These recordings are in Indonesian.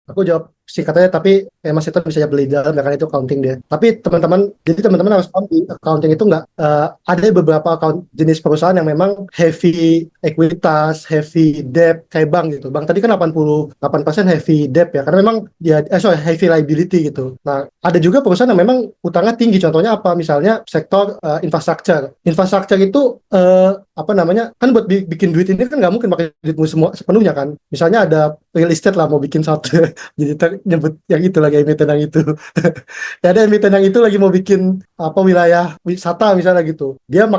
Aku jawab singkatnya, tapi Mas itu bisa beli dalam ya, kan itu accounting dia. Tapi jadi teman-teman harus paham di accounting itu nggak ada beberapa jenis perusahaan yang memang heavy ekuitas, heavy debt kayak bank gitu. Bank tadi kan 88% heavy debt ya, karena memang dia sorry, heavy liability gitu. Nah, ada juga perusahaan yang memang utangnya tinggi. Contohnya apa? Misalnya sektor infrastruktur. Infrastruktur itu apa namanya? Kan buat bikin duit ini kan nggak mungkin pakai duitmu semua sepenuhnya kan. Misalnya ada real estate lah mau bikin satu jadi nyebut yang itu lagi emiten yang itu. Ya ada emiten yang itu lagi mau bikin apa wilayah wisata misalnya gitu. Dia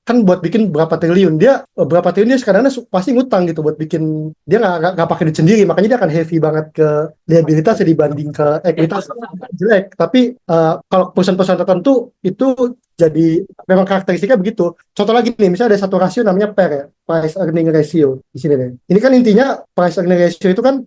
kan buat bikin berapa triliun berapa triliun dia sekarang pasti ngutang gitu buat bikin. Dia nggak pakai duit sendiri, makanya dia akan heavy banget ke liabilitasnya dibanding ke ekuitas. Jelek, tapi kalau perusahaan-perusahaan tertentu itu jadi memang karakteristiknya begitu. Contoh lagi nih, misalnya ada satu rasio namanya PER ya, price earning ratio di sini nih. Ini kan intinya price earning ratio itu kan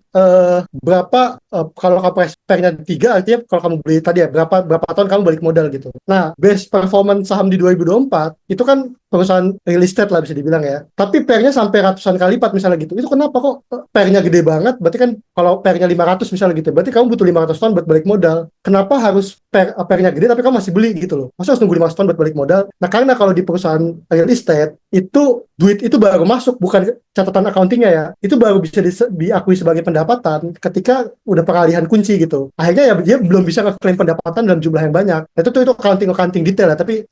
berapa kalau kamu price PER-nya 3 artinya kalau kamu beli tadi ya berapa berapa tahun kamu balik modal gitu. Nah, base performance saham di 2024 itu kan perusahaan real estate lah bisa dibilang ya. Tapi PER-nya sampai ratusan kali lipat misalnya gitu. Itu kenapa kok PER-nya gede banget? Berarti kan kalau PER-nya 500 misalnya gitu, berarti kamu butuh 500 tahun buat balik modal. Kenapa harus PER-nya gede tapi kamu masih beli gitu loh? Masa harus nunggu 500 tahun buat balik modal? Nah, karena kalau di perusahaan real estate itu duit itu baru masuk, bukan catatan accountingnya ya. Itu baru bisa diakui sebagai pendapatan ketika udah peralihan kunci gitu. Akhirnya ya dia belum bisa ngeklaim pendapatan dalam jumlah yang banyak. Itu accounting detail ya, tapi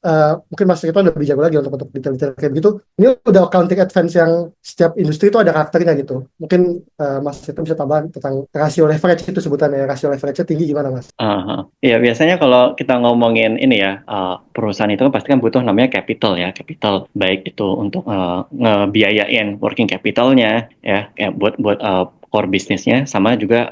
mungkin Mas Rito lebih jago lagi untuk detail-detail kayak gitu. Ini udah accounting advance yang setiap industri itu ada karakternya gitu. Mungkin Mas Rito bisa tambahan tentang rasio leverage itu sebutannya. Rasio leverage-nya tinggi gimana Mas? Ya biasanya kalau kita ngomongin ini ya, perusahaan itu kan pasti kan butuh namanya capital ya, capital baik itu untuk ngebiayain working capitalnya ya, kayak buat core bisnisnya, sama juga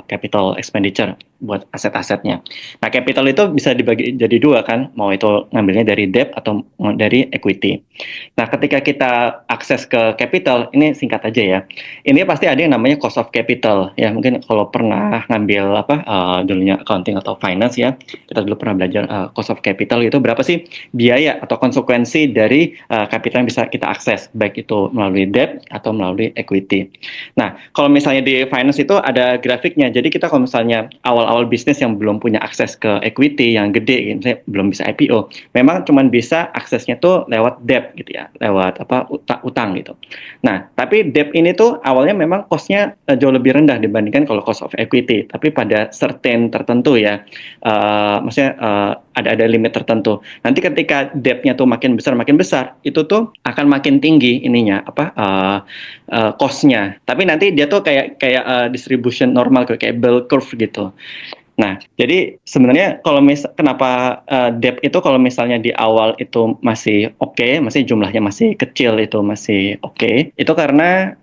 capital expenditure buat aset-asetnya. Nah, capital itu bisa dibagi jadi dua kan, mau itu ngambilnya dari debt atau dari equity. Nah, ketika kita akses ke capital, ini singkat aja ya. Ini pasti ada yang namanya cost of capital ya. Mungkin kalau pernah ngambil apa dulunya accounting atau finance ya, kita dulu pernah belajar cost of capital itu berapa sih biaya atau konsekuensi dari capital yang bisa kita akses, baik itu melalui debt atau melalui equity. Nah, kalau misalnya di finance itu ada grafiknya. Jadi kita kalau misalnya awal-awal bisnis yang belum punya akses ke equity yang gede, misalnya belum bisa IPO, memang cuma bisa aksesnya tuh lewat debt gitu ya, lewat apa utang gitu. Nah, tapi debt ini tuh awalnya memang cost-nya jauh lebih rendah dibandingkan kalau cost of equity. Tapi pada certain tertentu ya, maksudnya ada limit tertentu. Nanti ketika debt-nya tuh makin besar, itu tuh akan makin tinggi ininya apa cost-nya. Tapi nanti dia tuh kayak distribution normal kayak bell curve gitu. Nah, jadi sebenarnya kalau kenapa debt itu kalau misalnya di awal itu masih oke, masih jumlahnya masih kecil itu masih oke, itu karena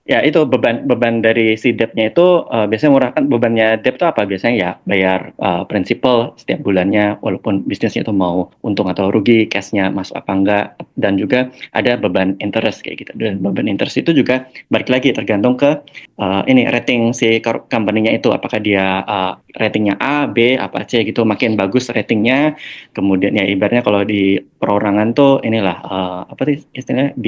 ya itu beban dari si debtnya itu biasanya murah kan. Bebannya debt itu apa? Biasanya ya bayar prinsipal setiap bulannya, walaupun bisnisnya itu mau untung atau rugi, cashnya masuk apa enggak, dan juga ada beban interest kayak gitu. Dan beban interest itu juga balik lagi tergantung ke ini rating si company-nya itu, apakah dia ratingnya A, B, apa C gitu. Makin bagus ratingnya, kemudian ya ibaratnya kalau di perorangan tuh inilah apa sih istilahnya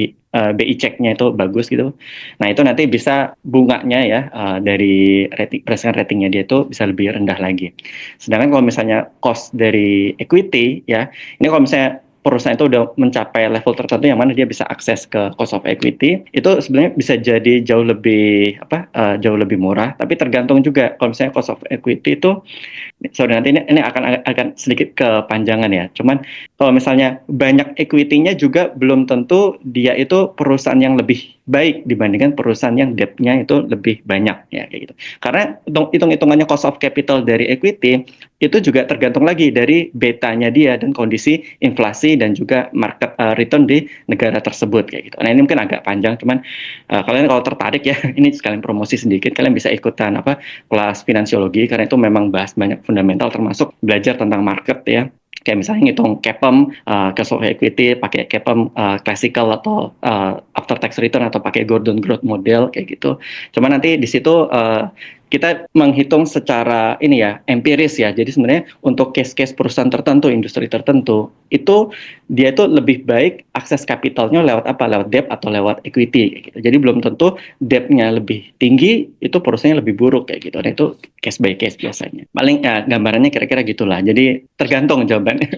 BI check-nya itu bagus gitu. Nah, itu nanti bisa bunganya ya dari berdasarkan ratingnya dia itu bisa lebih rendah lagi. Sedangkan kalau misalnya cost dari equity ya, ini kalau misalnya perusahaan itu udah mencapai level tertentu yang mana dia bisa akses ke cost of equity, itu sebenarnya bisa jadi jauh lebih murah. Tapi tergantung juga kalau misalnya cost of equity itu, sorry nanti ini akan sedikit kepanjangan ya. Cuman kalau misalnya banyak equity-nya juga belum tentu dia itu perusahaan yang lebih baik dibandingkan perusahaan yang debt-nya itu lebih banyak ya kayak gitu. Karena hitung-hitungannya cost of capital dari equity itu juga tergantung lagi dari betanya dia dan kondisi inflasi dan juga market return di negara tersebut kayak gitu. Nah, ini mungkin agak panjang, cuman kalian kalau tertarik ya, ini sekalian promosi sedikit, kalian bisa ikutan kelas finansiologi, karena itu memang bahas banyak fundamental termasuk belajar tentang market ya. Kayak misalnya ngitung CAPM, cash flow equity, pakai CAPM classical atau after tax return atau pakai Gordon Growth model kayak gitu. Cuma nanti di situ kita menghitung secara ini ya, empiris ya. Jadi sebenarnya untuk case-case perusahaan tertentu, industri tertentu, itu dia itu lebih baik akses kapitalnya lewat apa? Lewat debt atau lewat equity kayak gitu. Jadi belum tentu debt-nya lebih tinggi, itu perusahaannya lebih buruk kayak gitu. Dan itu case by case biasanya. Paling ya gambarannya kira-kira gitulah. Jadi tergantung jawabannya.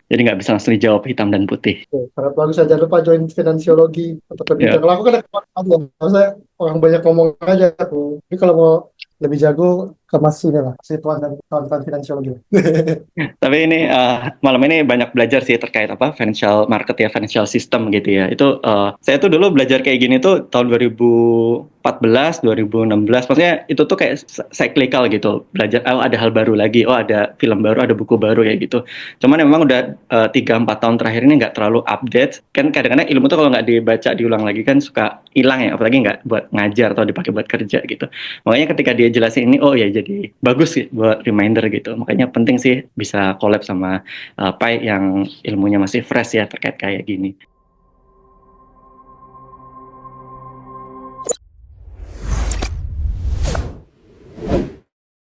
Jadi nggak bisa langsung dijawab hitam dan putih. Oke, sangat bagus. Jangan lupa join finansiologi untuk lebih Ya. jago. Kalau aku kan aja, maksudnya orang banyak ngomong aja aku. Tapi kalau mau lebih jago ke Mas ini lah, si Tuan dan kawan-kawan finansiologi. Tapi ini malam ini banyak belajar sih terkait apa financial market ya, financial system gitu ya. Itu saya tuh dulu belajar kayak gini tuh tahun 2014, 2016. Maksudnya itu tuh kayak cyclical gitu. Belajar oh ada hal baru lagi, oh ada film baru, ada buku baru kayak gitu. Cuman memang udah 3-4 tahun terakhir ini nggak terlalu update. Kan kadang-kadang ilmu tuh kalau nggak dibaca diulang lagi kan suka hilang ya, apalagi nggak buat ngajar atau dipakai buat kerja gitu. Makanya ketika dia jelasin ini, oh ya jadi bagus sih buat reminder gitu. Makanya penting sih bisa collab sama Pai yang ilmunya masih fresh ya terkait kayak gini.